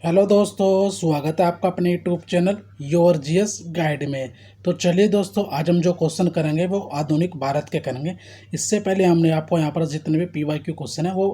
Hello दोस्तों, स्वागत है आपका अपने YouTube channel your GS guide में। तो चलिए दोस्तों, आज हम जो क्वेश्चन करेंगे वो आधुनिक भारत के करेंगे। इससे पहले हमने आपको यहाँ पर जितने भी पीवाईक्यू क्वेश्चन है वो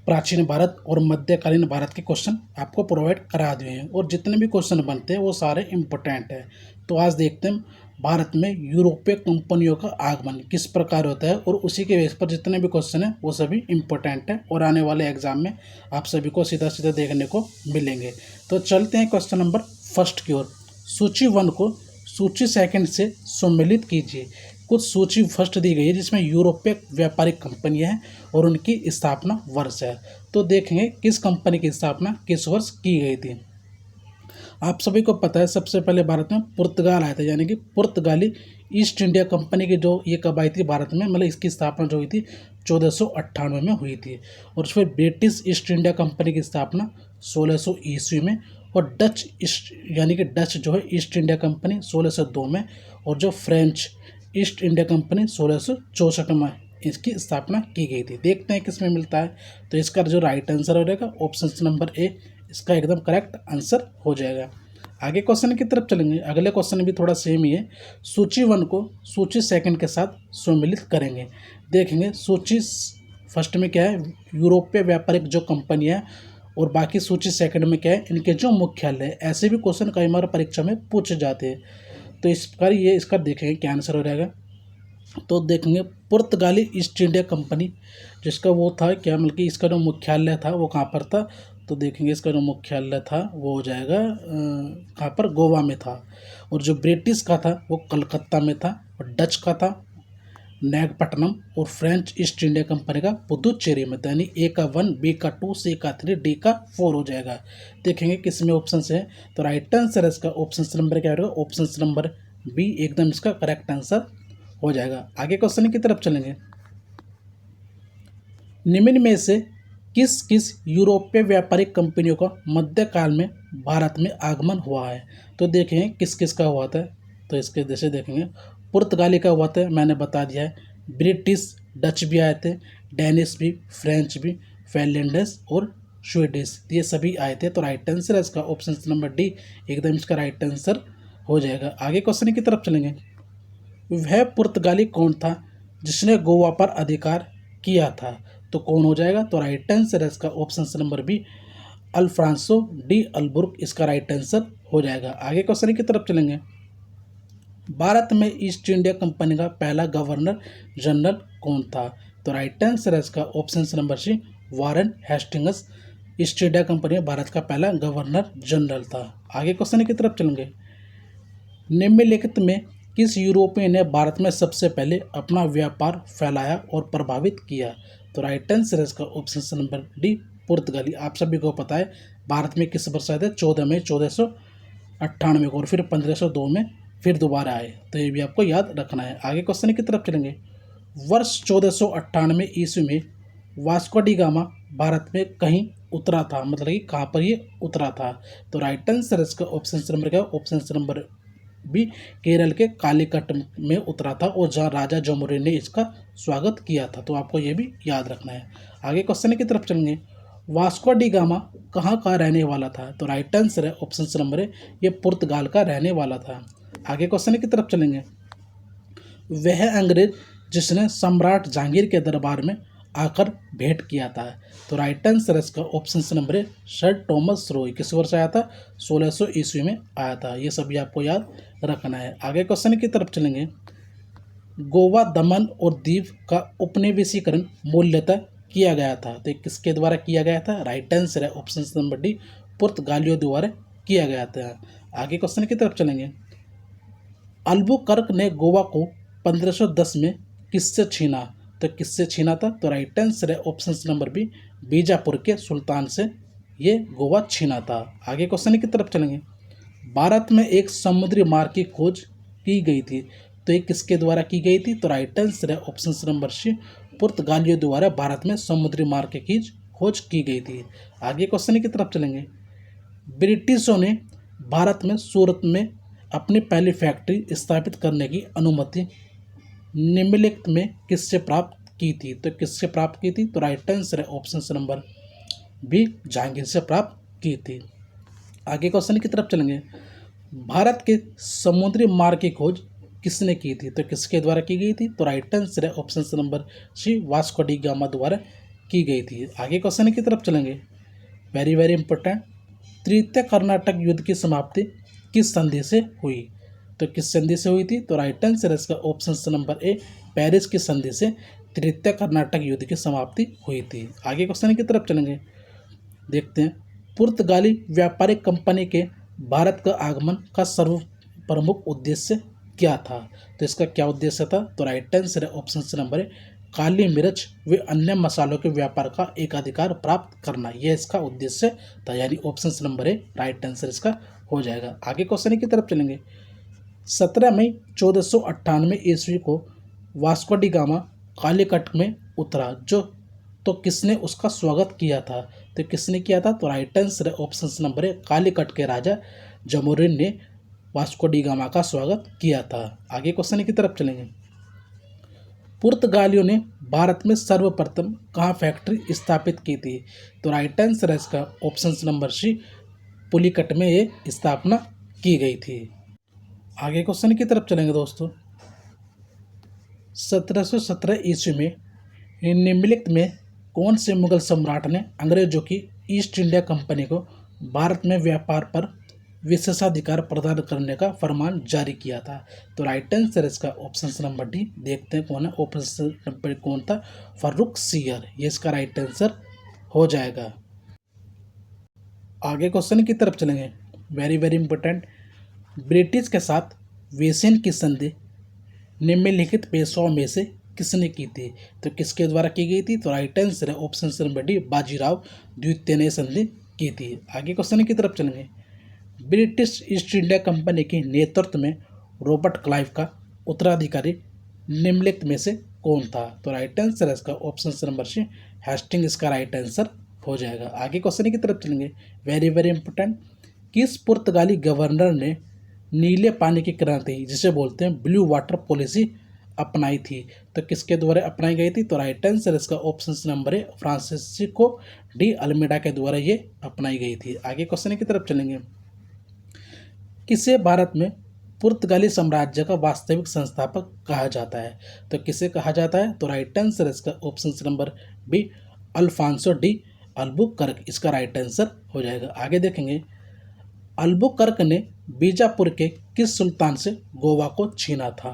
प्राचीन भारत और मध्यकालीन भारत के क्वेश्चन आपको प्रोवाइड करा दिए हैं, और जितने भी क्वेश्चन बनते हैं वो सारे इम्पोर्टेंट हैं। तो आज देखते हैं भारत में यूरोपीय कंपनियों का आगमन किस प्रकार होता है, और उसी के बेस पर जितने भी क्वेश्चन हैं वो सभी इम्पोर्टेंट हैं और आने वाले एग्जाम में आप सभी को सीधा सीधा देखने को मिलेंगे। तो चलते हैं क्वेश्चन नंबर फर्स्ट की ओर। सूची 1 को सूची सेकंड से सम्मिलित कीजिए। कुछ सूची फर्स्ट दी गई है जिसमें यूरोपीय व्यापारिक कंपनियां हैं और उनकी स्थापना वर्ष है। तो देखेंगे किस कंपनी की स्थापना किस वर्ष की गई थी। आप सभी को पता है सबसे पहले भारत में पुर्तगाल आया था, यानी कि पुर्तगाली ईस्ट इंडिया कंपनी की जो ये कब आई थी भारत में, मतलब इसकी स्थापना जो हुई थी 1498 में हुई थी। और फिर ब्रिटिश ईस्ट इंडिया कंपनी की स्थापना 1600 ईस्वी में, और डच ईस्ट यानी कि डच जो है ईस्ट इंडिया कंपनी 1602 में, और जो फ्रेंच ईस्ट इंडिया कंपनी 1664 में इसकी स्थापना की गई थी। देखते हैं किस में मिलता है। तो इसका जो राइट आंसर हो जाएगा ऑप्शन नंबर ए, इसका एकदम करेक्ट आंसर हो जाएगा। आगे क्वेश्चन की तरफ चलेंगे। अगले क्वेश्चन भी थोड़ा सेम ही है। सूची 1 को सूची सेकंड के साथ सम्मिलित करेंगे। देखेंगे सूची फर्स्ट में क्या है, यूरोपीय व्यापारिक जो कंपनी है, और बाकी सूची सेकंड में क्या है, इनके जो मुख्यालय है। ऐसे भी क्वेश्चन कई बार परीक्षा में पूछे जाते हैं। तो इस पर ये इसका देखेंगे क्या आंसर हो जाएगा। तो देखेंगे पुर्तगाली ईस्ट इंडिया कंपनी, जिसका वो था क्या, मतलब कि इसका जो मुख्यालय था वो कहाँ पर था। तो देखेंगे इसका जो मुख्यालय था वो हो जाएगा कहाँ पर, गोवा में था। और जो ब्रिटिश का था वो कलकत्ता में था, और डच का था नागपट्टनम, और फ्रेंच ईस्ट इंडिया कंपनी का पुदुचेरी में था। यानी ए का 1, बी का 2, सी का 3, डी का 4 हो जाएगा। देखेंगे किस में ऑप्शन है। तो राइट आंसर इसका ऑप्शन नंबर क्या होगा, ऑप्शन नंबर बी एकदम इसका करेक्ट आंसर हो जाएगा। आगे क्वेश्चन की तरफ चलेंगे। निम्न में से किस किस यूरोपीय व्यापारिक कंपनियों का मध्यकाल में भारत में आगमन हुआ है। तो देखें किस किस का हुआ था। तो इसके जैसे देखेंगे पुर्तगाली का हुआ था, मैंने बता दिया है। ब्रिटिश, डच भी आए थे, डेनिश भी, फ्रेंच भी, फिनलैंडिश और स्वीडिश, ये सभी आए थे। तो राइट आंसर है इसका ऑप्शन नंबर डी एकदम इसका राइट आंसर हो जाएगा। आगे क्वेश्चन की तरफ चलेंगे। वह पुर्तगाली कौन था जिसने गोवा पर अधिकार किया था। तो कौन हो जाएगा। तो राइट आंसर है इसका ऑप्शन नंबर बी, अल्फ्रांसो डी अल्बुर्क इसका राइट आंसर हो जाएगा। आगे क्वेश्चन की तरफ चलेंगे। भारत में ईस्ट इंडिया कंपनी का पहला गवर्नर जनरल कौन था। तो राइट आंसर है इसका option number C, Warren Hastings East India Company में भारत का पहला गवर्नर जनरल था। आगे क्वेश्चन की तरफ चलेंगे। निम्नलिखित में किस यूरोपीय ने भारत में सबसे पहले अपना व्यापार फैलाया और प्रभावित किया। तो राइट आंसर इसका ऑप्शन नंबर डी, पुर्तगाली। आप सभी को पता है भारत में किस वर्ष आए थे, 14 मई 1498 को, और फिर 1502 में फिर दोबारा आए। तो ये भी आपको याद रखना है। आगे क्वेश्चन की तरफ चलेंगे। वर्ष 1498 ईस्वी में वास्को डी गामा भारत में कहीं उतरा था, मतलब कि कहाँ पर ये उतरा था। तो राइट आंसर इसका ऑप्शन नंबर क्या, ऑप्शन नंबर भी केरल के कालीकट में उतरा था, और जहाँ राजा जमुरी ने इसका स्वागत किया था। तो आपको ये भी याद रखना है। आगे क्वेश्चन की तरफ चलेंगे। वास्को डी गामा कहाँ का रहने वाला था। तो राइट आंसर है ऑप्शन नंबर है, ये पुर्तगाल का रहने वाला था। आगे क्वेश्चन की तरफ चलेंगे। वह अंग्रेज जिसने सम्राट जहांगीर के दरबार में आकर भेंट किया था। तो राइट आंसर इसका ऑप्शन नंबर है, सर टॉमस रॉय। किस वर्ष आया था, 1600 ईस्वी में आया था। ये सभी आपको याद रखना है। आगे क्वेश्चन की तरफ चलेंगे। गोवा, दमन और दीव का उपनिवेशीकरण मूल्यतः किया गया था। तो किसके द्वारा किया गया था। राइट आंसर है ऑप्शन नंबर डी, पुर्तगालियों द्वारा किया गया था। आगे क्वेश्चन की तरफ चलेंगे। अल्बुकर्क ने गोवा को 1510 में किससे छीना। तो किससे छीना था। तो राइट आंसर है ऑप्शन नंबर बी, बीजापुर के सुल्तान से ये गोवा छीना था। आगे क्वेश्चन की तरफ चलेंगे। भारत में एक समुद्री मार्ग की खोज की गई थी। तो ये किसके द्वारा की गई थी। तो राइट आंसर है ऑप्शन नंबर सी, पुर्तगालियों द्वारा भारत में समुद्री मार्ग की खोज की गई थी। आगे क्वेश्चन की तरफ चलेंगे। ब्रिटिशों ने भारत में सूरत में अपनी पहली फैक्ट्री स्थापित करने की अनुमति निम्नलिखित में किससे प्राप्त की थी। तो किससे प्राप्त की थी। तो राइट आंसर है ऑप्शन नंबर बी, जहांगीर से प्राप्त की थी। आगे क्वेश्चन की तरफ चलेंगे। भारत के समुद्री मार्ग की खोज किसने की थी? तो किसके द्वारा की गई थी? तो राइट आंसर है option number C, Vasco da Gama द्वारा की गई थी। आगे क्वेश्चन की तरफ चलेंगे, वेरी वेरी इंपॉर्टेंट। तृतीय कर्नाटक युद्ध की समाप्ति किस संधि से हुई? तो किस संधि से हुई थी? तो राइट आंसर है इसका ऑप्शन नंबर ए, पेरिस की संधि से तृतीय कर्नाटक युद्ध की समाप्ति हुई थी। आगे क्वेश्चन की तरफ चलेंगे, देखते हैं। पुर्तगाली व्यापारिक कंपनी के भारत का आगमन का सर्व प्रमुख उद्देश्य क्या था? तो इसका क्या उद्देश्य था? तो राइट आंसर है ऑप्शन नंबर ए, काली मिर्च व अन्य मसालों के व्यापार का एकाधिकार प्राप्त करना, यह इसका उद्देश्य था। यानी option number A right answer इसका हो जाएगा। आगे क्वेश्चन की तरफ चलेंगे। 17 मई 1498 ईस्वी को वास्को डी गामा कालीकट में उतरा, जो तो किसने उसका स्वागत किया था? तो किसने किया था? तो राइट आंसर है ऑप्शन नंबर ए, कालीकट के राजा जमोरिन ने वास्को डी गामा का स्वागत किया था। आगे क्वेश्चन की तरफ चलेंगे। पुर्तगालियों ने भारत में सर्वप्रथम कहाँ फैक्ट्री स्थापित की थी? तो राइट आंसर है इसका ऑप्शन नंबर सी, पुलिकट में ये स्थापना की गई थी। आगे क्वेश्चन की तरफ चलेंगे दोस्तों। 1717 ईस्वी में निम्नलिखित में कौन से मुगल सम्राट ने अंग्रेजों की ईस्ट इंडिया कंपनी को भारत में व्यापार पर विशेषाधिकार प्रदान करने का फरमान जारी किया था? तो राइट आंसर इसका ऑप्शन नंबर डी, देखते हैं कौन है। ऑप्शन नंबर कौन था? फर्रुख सियर, ये इसका राइट आंसर हो जाएगा। आगे क्वेश्चन की तरफ चलेंगे, वेरी वेरी इंपॉर्टेंट। ब्रिटिश के साथ वेसेन की संधि निम्नलिखित पेशवाओं में से किसने की थी? तो किसके द्वारा की गई थी? तो राइट आंसर है ऑप्शन नंबर डी, बाजीराव द्वितीय ने संधि की थी। आगे क्वेश्चन की तरफ चलेंगे। ब्रिटिश ईस्ट इंडिया कंपनी के नेतृत्व में रॉबर्ट क्लाइव का उत्तराधिकारी निम्नलिखित में से कौन था? तो राइट आंसर है इसका ऑप्शन नंबर सी, हेस्टिंग इसका राइट आंसर हो जाएगा। आगे क्वेश्चन की तरफ चलेंगे, वेरी वेरी इंपॉर्टेंट। किस पुर्तगाली गवर्नर ने नीले पानी की क्रांति, जिसे बोलते हैं ब्लू वाटर पॉलिसी, अपनाई थी? तो किसके द्वारा अपनाई गई थी? तो राइट आंसर इसका ऑप्शन नंबर है, फ्रांसिस्को डी अल्मेडा के द्वारा ये अपनाई गई थी। आगे क्वेश्चन की तरफ चलेंगे। किसे भारत में पुर्तगाली साम्राज्य का वास्तविक संस्थापक कहा जाता है? तो किसे कहा जाता है? तो राइट आंसर इसका option number B, Alfonso de Albuquerque, इसका राइट आंसर हो जाएगा। आगे देखेंगे, अल्बुकर्क ने बीजापुर के किस सुल्तान से गोवा को छीना था?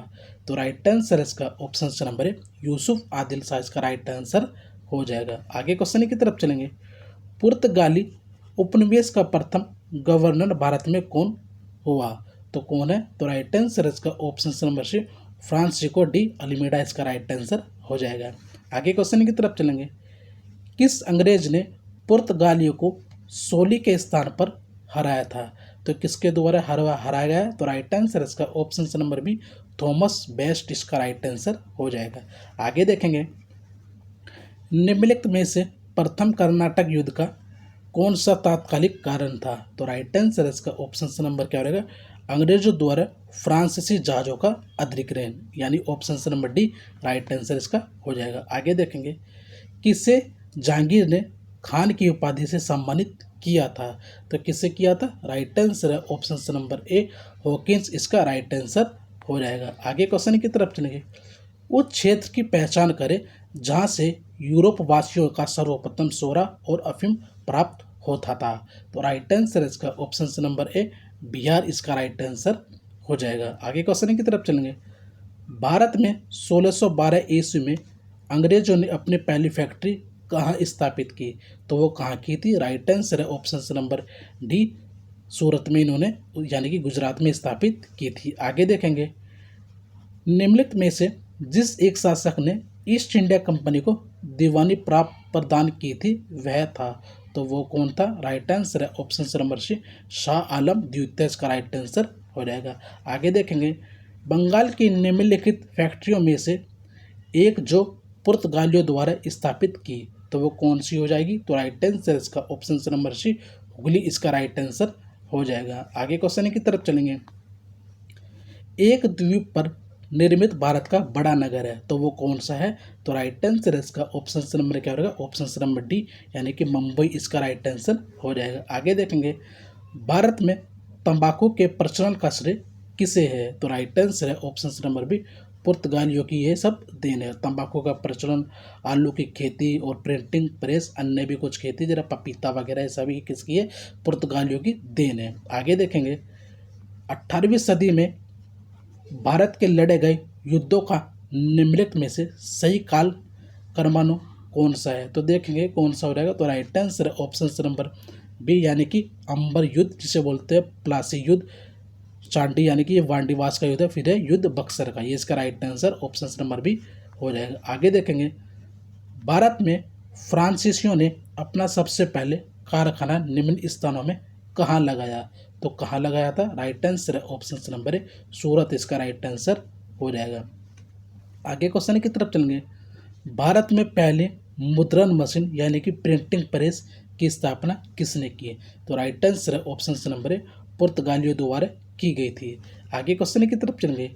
तो राइट आंसर इसका ऑप्शन नंबर है, यूसुफ आदिल शाह, इसका राइट आंसर हो जाएगा। आगे क्वेश्चन की तरफ चलेंगे। पुर्तगाली उपनिवेश का प्रथम गवर्नर भारत में कौन हुआ? तो कौन है? तो राइट आंसर इसका option number C, Francisco de Almeida, इसका राइट आंसर हो जाएगा। आगे क्वेश्चन की तरफ चलेंगे। किस अंग्रेज ने पुर्तगालियों को सोली के स्थान पर हराया था? तो किसके द्वारा हराया गया? तो राइट आंसर इसका option number B, Thomas Best, इसका राइट आंसर हो जाएगा। आगे देखेंगे, निम्नलिखित में से प्रथम कर्नाटक युद्ध का कौन सा तात्कालिक कारण था? तो राइट आंसर इसका ऑप्शन नंबर क्या रहेगा? अंग्रेजों द्वारा फ्रांसीसी जहाज़ों का अधिग्रहण, यानी option number D right answer इसका हो जाएगा। आगे देखेंगे, किसे जहांगीर ने खान की उपाधि से सम्मानित किया था? तो किससे किया था? राइट आंसर है ऑप्शन नंबर ए, हॉकिंस, इसका राइट आंसर हो जाएगा। आगे क्वेश्चन की तरफ चलेंगे। उस क्षेत्र की पहचान करें जहां से यूरोप वासियों का सर्वप्रथम सोरा और अफीम प्राप्त होता था। तो राइट आंसर इसका ऑप्शन नंबर ए, बिहार, इसका राइट आंसर हो जाएगा। आगे क्वेश्चन की तरफ चलेंगे। भारत में 1612 ईस्वी में अंग्रेजों ने अपनी पहली फैक्ट्री कहाँ स्थापित की? तो वो कहाँ की थी? राइट आंसर है ऑप्शन नंबर डी, सूरत में इन्होंने, यानी कि गुजरात में स्थापित की थी। आगे देखेंगे, निम्नलिखित में से जिस एक शासक ने ईस्ट इंडिया कंपनी को दीवानी प्राप्त प्रदान की थी वह था, तो वो कौन था? राइट आंसर है ऑप्शन नंबर सी, शाह आलम द्वितीय, इसका राइट आंसर हो जाएगा। आगे देखेंगे, बंगाल की निम्नलिखित फैक्ट्रियों में से एक जो पुर्तगालियों द्वारा स्थापित की, तो वो कौन सी हो जाएगी? तो राइट आंसर इसका ऑप्शन नंबर सी, हुगली, इसका राइट आंसर हो जाएगा। आगे क्वेश्चन की तरफ चलेंगे। एक द्वीप पर निर्मित भारत का बड़ा नगर है, तो वो कौन सा है? तो राइट आंसर इसका ऑप्शन नंबर क्या होगा? ऑप्शन नंबर डी, यानी कि मुंबई, इसका राइट आंसर हो जाएगा। आगे देखेंगे, भारत में तंबाकू के प्रचलन का श्रेय किसे है? तो राइट आंसर है ऑप्शन नंबर बी, पुर्तगालियों की ये सब देन है। तंबाकू का प्रचलन, आलू की खेती और प्रिंटिंग प्रेस, अन्य भी कुछ खेती जरा पपीता वगैरह, ये सभी किसकी है? पुर्तगालियों की देन है। आगे देखेंगे 18वीं सदी में भारत के लड़े गए युद्धों का निम्नलिखित में से सही काल क्रमानु कौन सा है? तो देखेंगे कौन सा हो जाएगा। तो राइट आंसर है ऑप्शन नंबर बी, यानी कि अंबर युद्ध जिसे बोलते हैं, प्लासी युद्ध, चांडी यानी कि ये वांडीवास का युद्ध है, फिर है युद्ध बक्सर का। ये इसका right answer option number B हो जाएगा। आगे देखेंगे भारत में फ्रांसीसियों ने अपना सबसे पहले कारखाना निम्न स्थानों में कहाँ लगाया? तो कहाँ लगाया था? राइट आंसर है ऑप्शन नंबर ए, सूरत इसका राइट आंसर हो जाएगा। आगे क्वेश्चन की तरफ चलेंगे। भारत में पहले मुद्रण मशीन यानी कि प्रिंटिंग प्रेस की स्थापना किसने की? तो राइट आंसर है ऑप्शन नंबर ए, पुर्तगालियों द्वारा की गई थी। आगे क्वेश्चन की तरफ चलेंगे।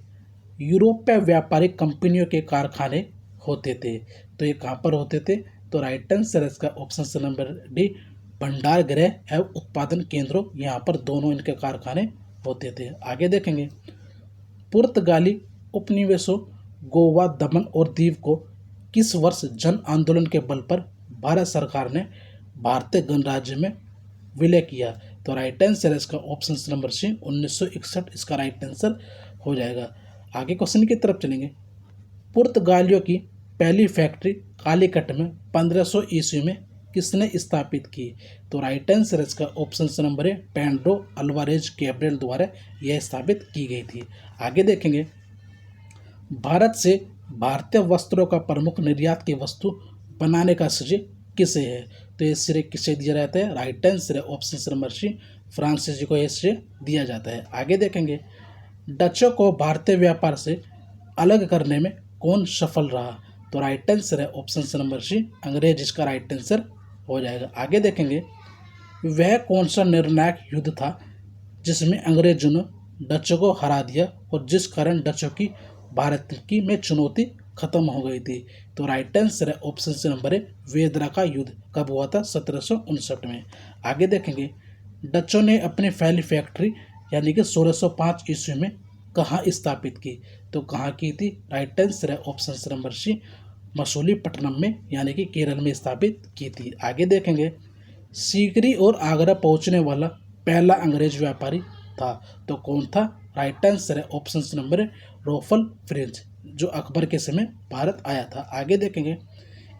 यूरोपीय व्यापारिक कंपनियों के कारखाने होते थे, तो ये कहाँ पर होते थे? तो राइट आंसर है इसका ऑप्शन नंबर डी, भंडार गृह एवं उत्पादन केंद्रों, यहाँ पर दोनों इनके कारखाने होते थे। आगे देखेंगे पुर्तगाली उपनिवेशों गोवा, दमन और दीव को किस वर्ष जन आंदोलन के बल पर भारत सरकार ने भारतीय गणराज्य में विलय किया? तो राइट आंसर है इसका ऑप्शन नंबर सी, 1961 इसका राइट आंसर हो जाएगा। आगे क्वेश्चन की तरफ चलेंगे। पुर्तगालियों की पहली फैक्ट्री कालीकट में 1500 ईस्वी में किसने स्थापित की? तो राइट आंसर इसका ऑप्शन नंबर है, पेड्रो अल्वारेज कैब्रल द्वारा यह स्थापित की गई थी। आगे देखेंगे भारत से भारतीय वस्त्रों का प्रमुख निर्यात की वस्तु बनाने का श्रेय किसे है? तो ये श्रेय किसे दिया जाता है? राइट आंसर है ऑप्शन नंबर सी, फ्रांसीसी को यह श्रेय दिया जाता है। आगे देखेंगे डचों को भारतीय व्यापार से अलग करने में कौन सफल रहा? तो राइट आंसर है ऑप्शन नंबर सी, अंग्रेज इसका राइट आंसर हो जाएगा। आगे देखेंगे वह कौन सा निर्णायक युद्ध था जिसमें अंग्रेजों ने डचों को हरा दिया और जिस कारण डचों की भारत की में चुनौती खत्म हो गई थी? तो राइट आंसर है ऑप्शन नंबर है, वेदरा का युद्ध। कब हुआ था? 1759 में। आगे देखेंगे डचों ने अपनी पहली फैक्ट्री यानी कि 1605 ईस्वी में कहाँ स्थापित की? तो कहाँ की थी? राइट आंसर है ऑप्शन नंबर सी, मसूलीपट्टनम में यानी कि केरल में स्थापित की थी। आगे देखेंगे सीकरी और आगरा पहुंचने वाला पहला अंग्रेज व्यापारी था, तो कौन था? राइट आंसर है ऑप्शन नंबर रोफल फ्रेंच, जो अकबर के समय भारत आया था। आगे देखेंगे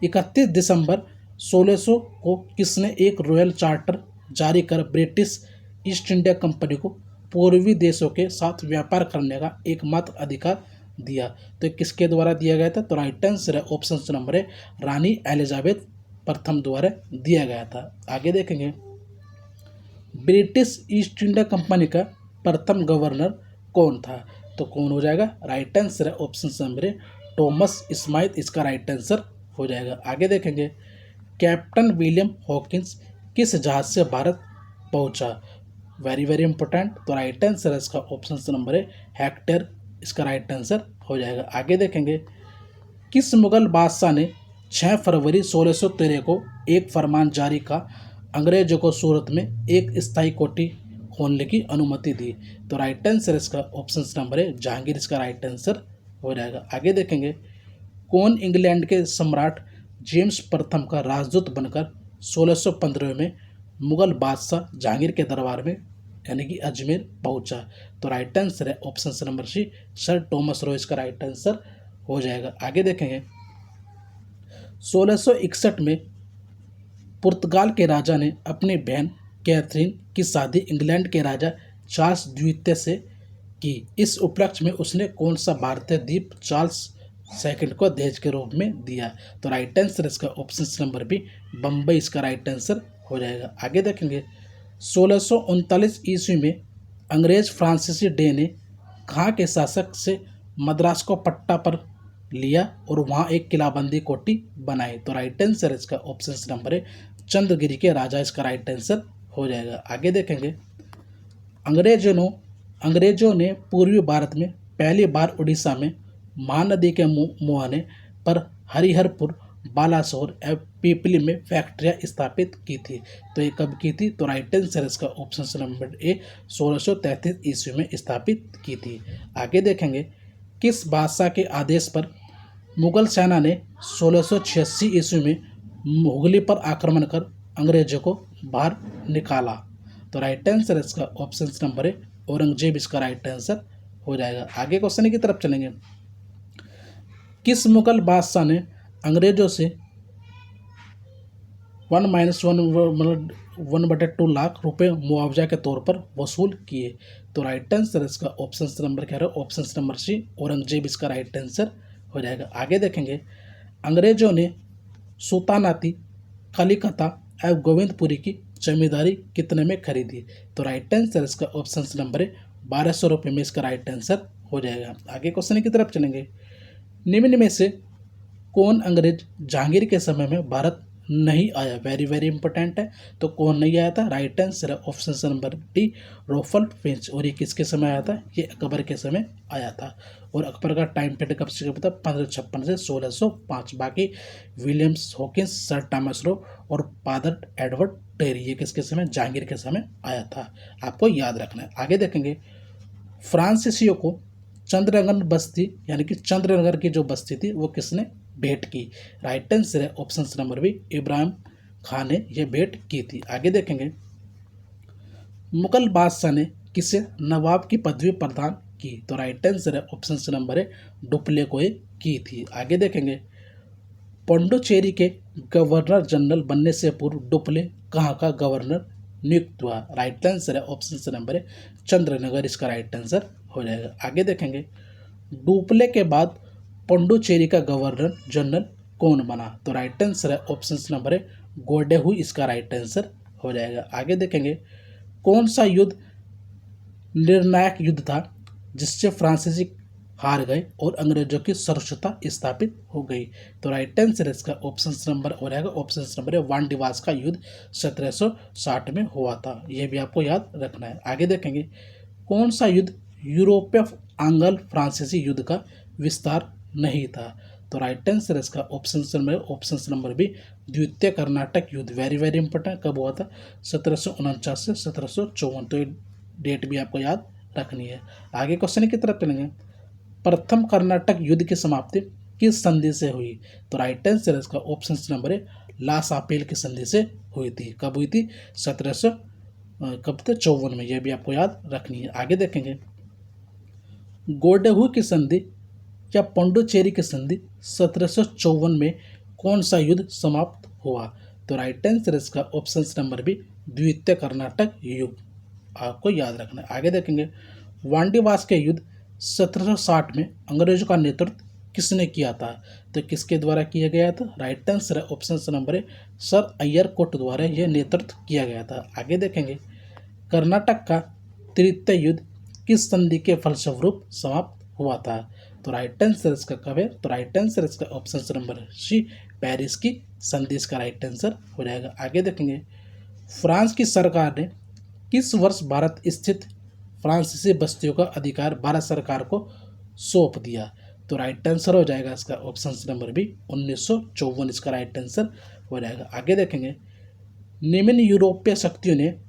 31 दिसंबर 1600 को किसने एक रॉयल चार्टर जारी कर ब्रिटिश ईस्ट इंडिया कंपनी को पूर्वी देशों के साथ व्यापार करने का एकमात्र अधिकार दिया? तो किसके द्वारा दिया गया था? तो राइट आंसर है ऑप्शन नंबर है, रानी एलिजाबेथ प्रथम द्वारा दिया गया था। आगे देखेंगे ब्रिटिश ईस्ट इंडिया कंपनी का प्रथम गवर्नर कौन था? तो कौन हो जाएगा? राइट आंसर है ऑप्शन नंबर है, टॉमस स्माइथ इसका राइट आंसर हो जाएगा। आगे देखेंगे कैप्टन विलियम हॉकिंस किस जहाज से भारत पहुंचा? Very very important. तो राइट आंसर है इसका ऑप्शन नंबर है, हेक्टर इसका राइट आंसर हो जाएगा। आगे देखेंगे किस मुगल बादशाह ने 6 फरवरी 1613 को एक फरमान जारी का अंग्रेजों को सूरत में एक स्थायी कोठी खोलने की अनुमति दी? तो राइट आंसर इसका ऑप्शन नंबर है, जहांगीर इसका राइट आंसर हो जाएगा। आगे देखेंगे कौन इंग्लैंड के सम्राट जेम्स प्रथम का राजदूत बनकर 1615 में मुगल बादशाह जहांगीर के दरबार में यानी कि अजमेर पहुंचा? तो राइट आंसर है option number C, sir Thomas Roe इसका राइट आंसर हो जाएगा। आगे देखेंगे 1661 में पुर्तगाल के राजा ने अपनी बहन कैथरीन की शादी इंग्लैंड के राजा चार्ल्स द्वितीय से की। इस उपलक्ष्य में उसने कौन सा भारतीय द्वीप चार्ल्स सेकंड को दहेज के रूप में दिया? तो राइट आंसर इसका ऑप्शन नंबर बी, बम्बई इसका राइट आंसर हो जाएगा। आगे देखेंगे 1639 ईस्वी में अंग्रेज फ्रांसीसी डे ने कहाँ के शासक से मद्रास को पट्टा पर लिया और वहाँ एक किलाबंदी कोठी बनाई? तो राइट आंसर इसका ऑप्शन नंबर है, चंद्रगिरी के राजा इसका राइट आंसर हो जाएगा। आगे देखेंगे अंग्रेजों ने पूर्वी भारत में पहली बार उड़ीसा में महानदी के मुहाने पर हरिहरपुर बालासोर एवं पीपली में फैक्ट्रियाँ स्थापित की थी। तो ये कब की थी? तो राइट आंसर इसका ऑप्शन नंबर ए 1633 ईस्वी में स्थापित की थी। आगे देखेंगे, किस बादशाह के आदेश पर मुगल सेना ने 1686 ईस्वी में मुगली पर आक्रमण कर अंग्रेजों को बाहर निकाला? तो राइट आंसर इसका ऑप्शन नंबर ए औरंगजेब इसका राइट आंसर हो जाएगा। आगे क्वेश्चन की तरफ चलेंगे, किस मुगल बादशाह ने अंग्रेजों से 1-1/2 लाख रुपए मुआवजा के तौर पर वसूल किए? तो राइट आंसर इसका ऑप्शन नंबर कह रहा है ऑप्शन नंबर सी औरंगजेब इसका राइट आंसर हो जाएगा। आगे देखेंगे, अंग्रेजों ने सुल्तानाती कलिकता एवं गोविंदपुरी की जमींदारी कितने में खरीदी? तो राइट आंसर इसका ऑप्शन नंबर है 1200 रुपये में इसका राइट आंसर हो जाएगा। आगे क्वेश्चन की तरफ चलेंगे, निम्न में से कौन अंग्रेज जहांगीर के समय में भारत नहीं आया? वेरी वेरी इंपॉर्टेंट है। तो कौन नहीं आया था? राइट आंसर है ऑप्शन नंबर डी रॉफल फिंच। और ये किसके समय आया था? ये अकबर के समय आया था। और अकबर का टाइम पीरियड कब से कब था? 1556 से 1605। बाकी Williams Hawkins, sir Thomas Roe और फादर एडवर्ड टेरी ये किसके समय? जहांगीर के समय आया था। आपको याद रखना है। आगे देखेंगे, फ्रांसीसियों को चंद्रनगर बस्ती यानी कि चंद्रनगर की जो बस्ती थी वो किसने भेंट की? राइट आंसर है option number B Ibrahim Khan ने यह भेंट की थी। आगे देखेंगे, मुगल बादशाह ने किसे नवाब की पदवी प्रदान की? तो राइट आंसर है ऑप्शन नंबर है डुप्ले को की थी। आगे देखेंगे, पुडुचेरी के गवर्नर जनरल बनने से पूर्व डुप्ले कहाँ का गवर्नर नियुक्त हुआ? राइट आंसर है ऑप्शन नंबर है चंद्रनगर इसका राइट आंसर हो जाएगा। आगे देखेंगे, डुप्ले के बाद पुडुचेरी का गवर्नर जनरल कौन बना? तो राइट आंसर है ऑप्शन नंबर है गोडेहू इसका राइट आंसर हो जाएगा। आगे देखेंगे, कौन सा युद्ध निर्णायक युद्ध था जिससे फ्रांसीसी हार गए और अंग्रेजों की सर्वोच्चता स्थापित हो गई? तो राइट आंसर इसका ऑप्शन नंबर हो जाएगा ऑप्शन नंबर है वानडिवास का युद्ध 1760 में हुआ था। यह भी आपको याद रखना है। आगे देखेंगे, कौन सा युद्ध यूरोपीय आंग्ल फ्रांसीसी युद्ध का विस्तार नहीं था? तो राइट आंसर इसका ऑप्शन नंबर बी द्वितीय कर्नाटक युद्ध। Very very important. कब हुआ था? 1749 से 1754। तो ये डेट भी आपको याद रखनी है। आगे क्वेश्चन की तरफ चलेंगे, प्रथम कर्नाटक युद्ध की समाप्ति किस संधि से हुई? तो राइट आंसर इसका ऑप्शन नंबर है लास आपेल की संधि से हुई थी। कब हुई थी? 1754 में। यह भी आपको याद रखनी है। आगे देखेंगे, गोडेहू की संधि या पुडुचेरी की संधि 1754 में कौन सा युद्ध समाप्त हुआ? तो राइट आंसर इसका ऑप्शन नंबर बी द्वितीय कर्नाटक युद्ध। आपको याद रखना है। आगे देखेंगे, वानडिवास के युद्ध 1760 में अंग्रेजों का नेतृत्व किसने किया था? तो किसके द्वारा किया गया था? राइट आंसर है ऑप्शन नंबर है सर अय्यरकोट द्वारा यह नेतृत्व किया गया था। आगे देखेंगे, कर्नाटक का तृतीय युद्ध किस संधि के फलस्वरूप समाप्त हुआ था? तो राइट आंसर इसका कब है? तो राइट आंसर इसका ऑप्शन नंबर सी पेरिस की संधि इसका राइट आंसर हो जाएगा। आगे देखेंगे, फ्रांस की सरकार ने किस वर्ष भारत स्थित फ्रांसीसी बस्तियों का अधिकार भारत सरकार को सौंप दिया? तो राइट आंसर हो जाएगा इसका ऑप्शन नंबर बी 1954 इसका राइट आंसर हो जाएगा। आगे देखेंगे, निम्न यूरोपीय शक्तियों ने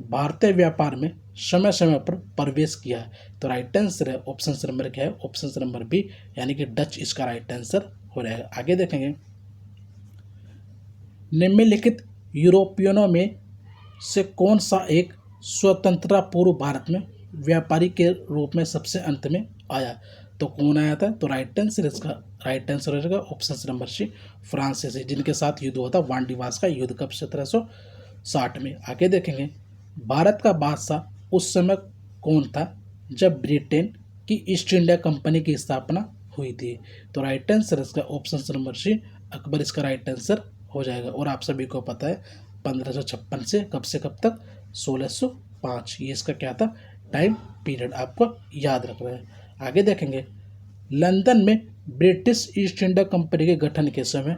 भारतीय व्यापार में समय समय पर प्रवेश किया। तो राइट आंसर है ऑप्शन नंबर क्या है? ऑप्शन नंबर बी यानी कि डच इसका राइट आंसर हो जाएगा। आगे देखेंगे, निम्नलिखित यूरोपियनों में से कौन सा एक स्वतंत्रता पूर्व भारत में व्यापारी के रूप में सबसे अंत में आया? तो कौन आया था? तो राइट आंसर इसका राइट आंसर हो जाएगा ऑप्शन नंबर सी फ्रांसीसी, जिनके साथ युद्ध हुआ था वानडिवास का युद्ध। कब? 1760 में। आगे देखेंगे, भारत का बादशाह उस समय कौन था जब ब्रिटेन की ईस्ट इंडिया कंपनी की स्थापना हुई थी? तो राइट आंसर इसका ऑप्शन नंबर सी अकबर इसका राइट आंसर हो जाएगा। और आप सभी को पता है 1556 से कब तक? 1605। ये इसका क्या था? टाइम पीरियड आपको याद रखना है। आगे देखेंगे, लंदन में ब्रिटिश ईस्ट इंडिया कंपनी के गठन के समय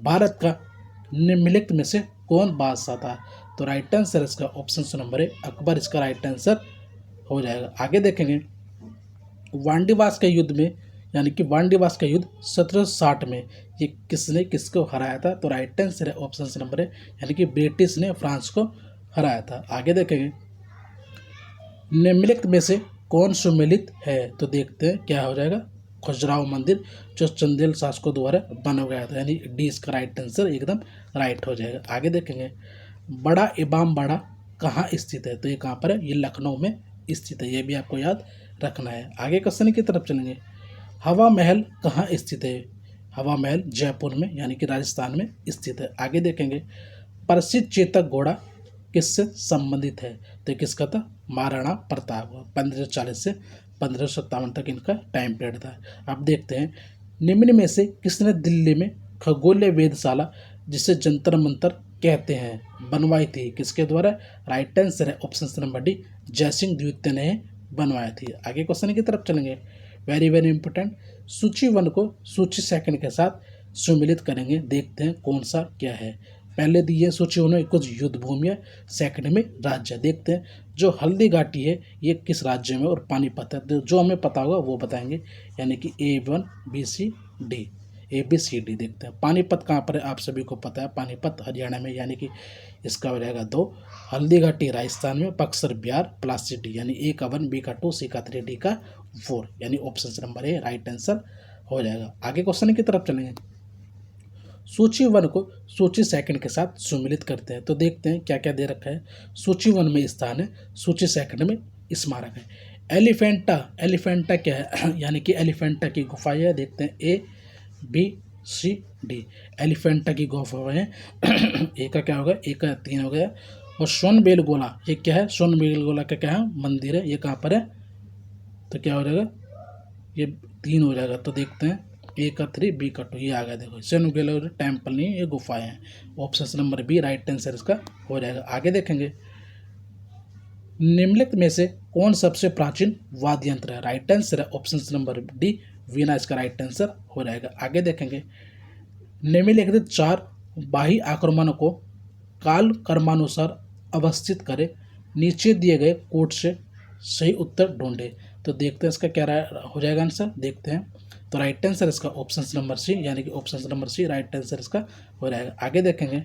भारत का निम्नलिखित में से कौन बादशाह था? तो राइट आंसर इसका ऑप्शन नंबर है अकबर इसका राइट आंसर हो जाएगा। आगे देखेंगे, वानडिवास के युद्ध में यानी कि वांडीवास का युद्ध 1760 में ये किसने किसको हराया था? तो राइट आंसर है ऑप्शन नंबर है, यानी कि ब्रिटिश ने फ्रांस को हराया था। आगे देखेंगे, निम्नलिखित में से कौन सुमेलित है? तो देखते हैं क्या हो जाएगा, खजुराहो मंदिर जो चंदेल शासकों द्वारा बना गया था, यानी डी इसका राइट आंसर एकदम राइट हो जाएगा। आगे देखेंगे, बड़ा इमामबाड़ा कहाँ स्थित है? तो ये कहाँ पर है? ये लखनऊ में स्थित है, ये भी आपको याद रखना है। आगे क्वेश्चन की तरफ चलेंगे, हवा महल कहाँ स्थित है? हवा महल जयपुर में यानी कि राजस्थान में स्थित है। आगे देखेंगे, प्रसिद्ध चेतक घोड़ा किससे संबंधित है? तो किसका था? महाराणा प्रताप। 1540 से 1557 तक इनका टाइम पीरियड था। अब देखते हैं, निम्न में से किसने दिल्ली में खगोलीय वेधशाला जिसे जंतर मंतर कहते हैं बनवाई थी? किसके द्वारा? राइट आंसर है ऑप्शन नंबर डी, जयसिंह द्वितीय ने बनवाई थी। आगे क्वेश्चन की तरफ चलेंगे, वेरी वेरी इंपॉर्टेंट, सूची 1 को सूची 2 के साथ सुमिलित करेंगे। देखते हैं कौन सा क्या है। पहले दी है सूची 1 में कुछ युद्ध भूमि है, सेकंड में राज्य। देखते हैं, जो हल्दी घाटी है ये किस राज्य में और पानीपत है? तो जो हमें पता होगा वो बताएंगे, यानी कि A1 B C D, ABCD। देखते हैं, पानीपत कहाँ पर है? आप सभी को पता है, पानीपत हरियाणा में, यानी कि इसका हो जाएगा 2, हल्दी घाटी राजस्थान में, बक्सर बिहार, प्लासी D, यानी A का 1, B का 2, C का 3, D का 4, यानी option number A right answer हो जाएगा। आगे क्वेश्चन की तरफ चलेंगे, सूची 1 को सूची 2 के साथ सुमिलित करते हैं। तो देखते हैं क्या क्या दे रखा है। सूची 1 में स्थान है, सूची 2 में स्मारक है। एलिफेंटा, एलिफेंटा क्या है? यानी कि एलिफेंटा की गुफाएं है। देखते हैं ABCD, एलिफेंटा की गुफाएं है। ए का क्या होगा? ए का 3 हो गया। और सोनबेलगोला, ये क्या है? सोनबेलगोला का क्या है? मंदिर है। ये कहाँ पर है? तो क्या हो जाएगा? ये 3 हो जाएगा। तो देखते हैं, A का 3, B का 2, ये आ गया। देखो, सोनबेलगोला टेम्पल नहीं, ये गुफाएं हैं। Option number B right answer इसका हो जाएगा। आगे देखेंगे, निम्नलिखित में से कौन सबसे प्राचीन वाद्य यंत्र है? राइट आंसर है ऑप्शन नंबर डी, वीणा इसका राइट आंसर हो जाएगा। आगे देखेंगे, निम्नलिखित 4 बाह्य आक्रमणों को काल कर्मानुसार अवस्थित करे, नीचे दिए गए कोड से सही उत्तर ढूंढे। तो देखते हैं इसका क्या हो जाएगा आंसर। देखते हैं, तो राइट आंसर इसका ऑप्शन नंबर सी, यानी कि option number C right answer इसका हो जाएगा। आगे देखेंगे,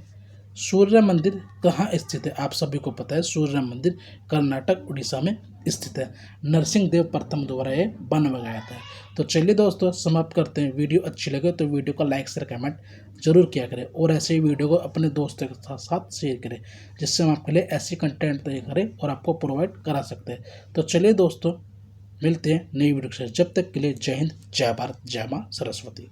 सूर्य मंदिर कहाँ स्थित है? आप सभी को पता है, सूर्य मंदिर कर्नाटक उड़ीसा में स्थित है। नरसिंह देव प्रथम द्वारा ये बनवाया गया था। तो चलिए दोस्तों, समाप्त करते हैं। वीडियो अच्छी लगे तो वीडियो को लाइक शेयर कमेंट जरूर किया करें, और ऐसे ही वीडियो को अपने दोस्तों के साथ शेयर करें, जिससे हम आपके लिए ऐसी कंटेंट तैयार करें और आपको प्रोवाइड करा सकते हैं। तो चलिए दोस्तों, मिलते हैं नई वीडियो से। जब तक के लिए जय हिंद, जय भारत, जय माँ सरस्वती।